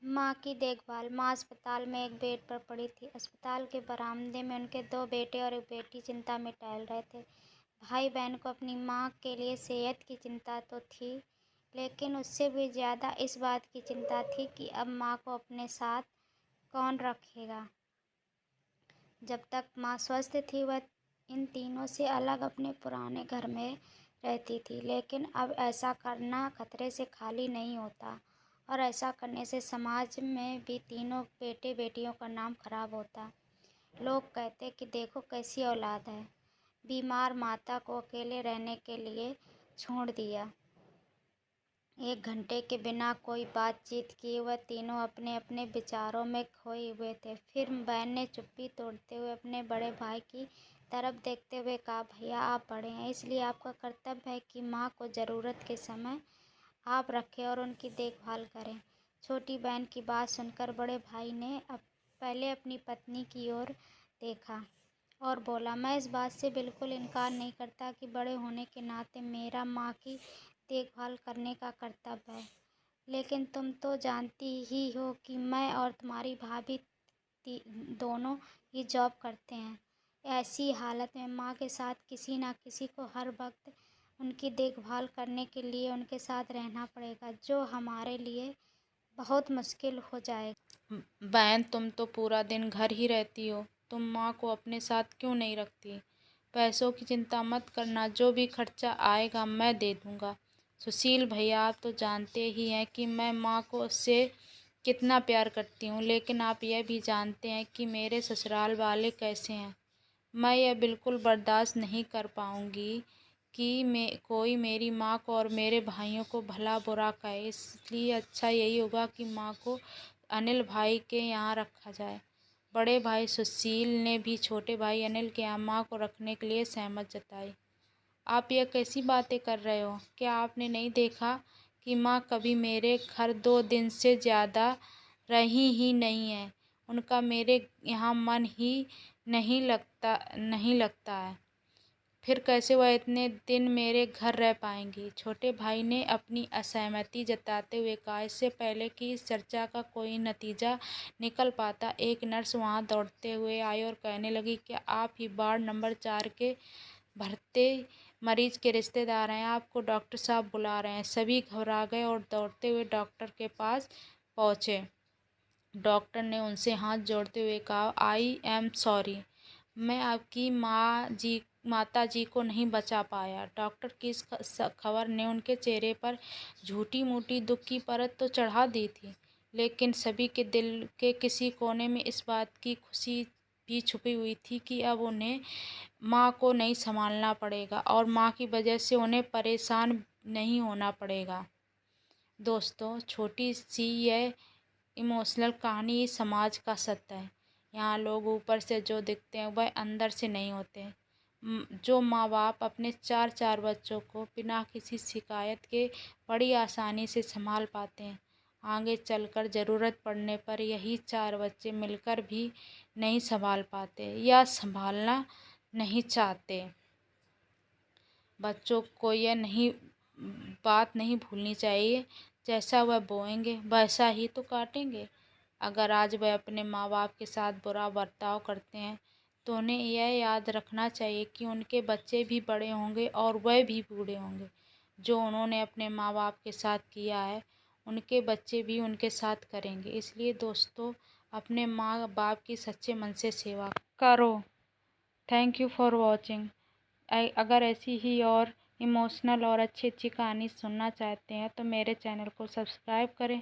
माँ की देखभाल। माँ अस्पताल में एक बेड पर पड़ी थी। अस्पताल के बरामदे में उनके 2 बेटे और एक बेटी चिंता में टहल रहे थे। भाई-बहन को अपनी माँ के लिए सेहत की चिंता तो थी, लेकिन उससे भी ज़्यादा इस बात की चिंता थी कि अब माँ को अपने साथ कौन रखेगा। जब तक माँ स्वस्थ थी, वह इन तीनों से अलग अपने पुराने घर में रहती थी, लेकिन अब ऐसा करना खतरे से खाली नहीं होता और ऐसा करने से समाज में भी तीनों बेटे-बेटियों का नाम खराब होता। लोग कहते कि देखो कैसी औलाद है, बीमार माता को अकेले रहने के लिए छोड़ दिया। 1 घंटे के बिना कोई बातचीत किए वह तीनों अपने-अपने विचारों में खोए हुए थे। फिर बहन ने चुप्पी तोड़ते हुए अपने बड़े भाई की तरफ देखते हुए कहा, भैया आप बड़े हैं, इसलिए आपका कर्तव्य है कि माँ को ज़रूरत के समय आप रखें और उनकी देखभाल करें। छोटी बहन की बात सुनकर बड़े भाई ने पहले अपनी पत्नी की ओर देखा और बोला, मैं इस बात से बिल्कुल इनकार नहीं करता कि बड़े होने के नाते मेरा माँ की देखभाल करने का कर्तव्य है, लेकिन तुम तो जानती ही हो कि मैं और तुम्हारी भाभी दोनों ही जॉब करते हैं। ऐसी हालत में माँ के साथ किसी न किसी को हर वक्त उनकी देखभाल करने के लिए उनके साथ रहना पड़ेगा, जो हमारे लिए बहुत मुश्किल हो जाएगा। बहन, तुम तो पूरा दिन घर ही रहती हो, तुम माँ को अपने साथ क्यों नहीं रखती? पैसों की चिंता मत करना, जो भी खर्चा आएगा मैं दे दूँगा। सुशील भैया, आप तो जानते ही हैं कि मैं माँ को से कितना प्यार करती हूँ, लेकिन आप यह भी जानते हैं कि मेरे ससुराल वाले कैसे हैं। मैं यह बिल्कुल बर्दाश्त नहीं कर पाऊँगी कि कोई मेरी माँ को और मेरे भाइयों को भला बुरा कहे, इसलिए अच्छा यही होगा कि माँ को अनिल भाई के यहाँ रखा जाए। बड़े भाई सुशील ने भी छोटे भाई अनिल के यहाँ माँ को रखने के लिए सहमत जताई। आप यह कैसी बातें कर रहे हो? क्या आपने नहीं देखा कि माँ कभी मेरे घर 2 दिन से ज़्यादा रही ही नहीं है? उनका मेरे यहाँ मन ही नहीं लगता है। फिर कैसे वह इतने दिन मेरे घर रह पाएंगी? छोटे भाई ने अपनी असहमति जताते हुए कहा। इससे पहले कि इस चर्चा का कोई नतीजा निकल पाता, एक नर्स वहां दौड़ते हुए आई और कहने लगी, क्या आप ही वार्ड नंबर 4 के भर्ते मरीज के रिश्तेदार हैं? आपको डॉक्टर साहब बुला रहे हैं। सभी घबरा गए और दौड़ते हुए डॉक्टर के पास पहुंचे। डॉक्टर ने उनसे हाथ जोड़ते हुए कहा, आई एम सॉरी, मैं आपकी माता जी को नहीं बचा पाया। डॉक्टर की इस खबर ने उनके चेहरे पर झूठी मूठी दुख की परत तो चढ़ा दी थी, लेकिन सभी के दिल के किसी कोने में इस बात की खुशी भी छुपी हुई थी कि अब उन्हें माँ को नहीं संभालना पड़ेगा और माँ की वजह से उन्हें परेशान नहीं होना पड़ेगा। दोस्तों, छोटी सी यह इमोशनल कहानी इस समाज का सत्य है। यहाँ लोग ऊपर से जो दिखते हैं वह अंदर से नहीं होते। जो माँ बाप अपने 4-4 बच्चों को बिना किसी शिकायत के बड़ी आसानी से संभाल पाते हैं, आगे चलकर ज़रूरत पड़ने पर यही 4 बच्चे मिलकर भी नहीं संभाल पाते या संभालना नहीं चाहते। बच्चों को यह बात नहीं भूलनी चाहिए, जैसा वह बोएंगे वैसा ही तो काटेंगे। अगर आज वह अपने माँ बाप के साथ बुरा बर्ताव करते हैं, तो उन्हें यह याद रखना चाहिए कि उनके बच्चे भी बड़े होंगे और वह भी बूढ़े होंगे। जो उन्होंने अपने माँ बाप के साथ किया है, उनके बच्चे भी उनके साथ करेंगे। इसलिए दोस्तों, अपने माँ बाप की सच्चे मन से सेवा करो। Thank you for watching. अगर ऐसी ही और इमोशनल और अच्छी अच्छी कहानी सुनना चाहते हैं तो मेरे चैनल को सब्सक्राइब करें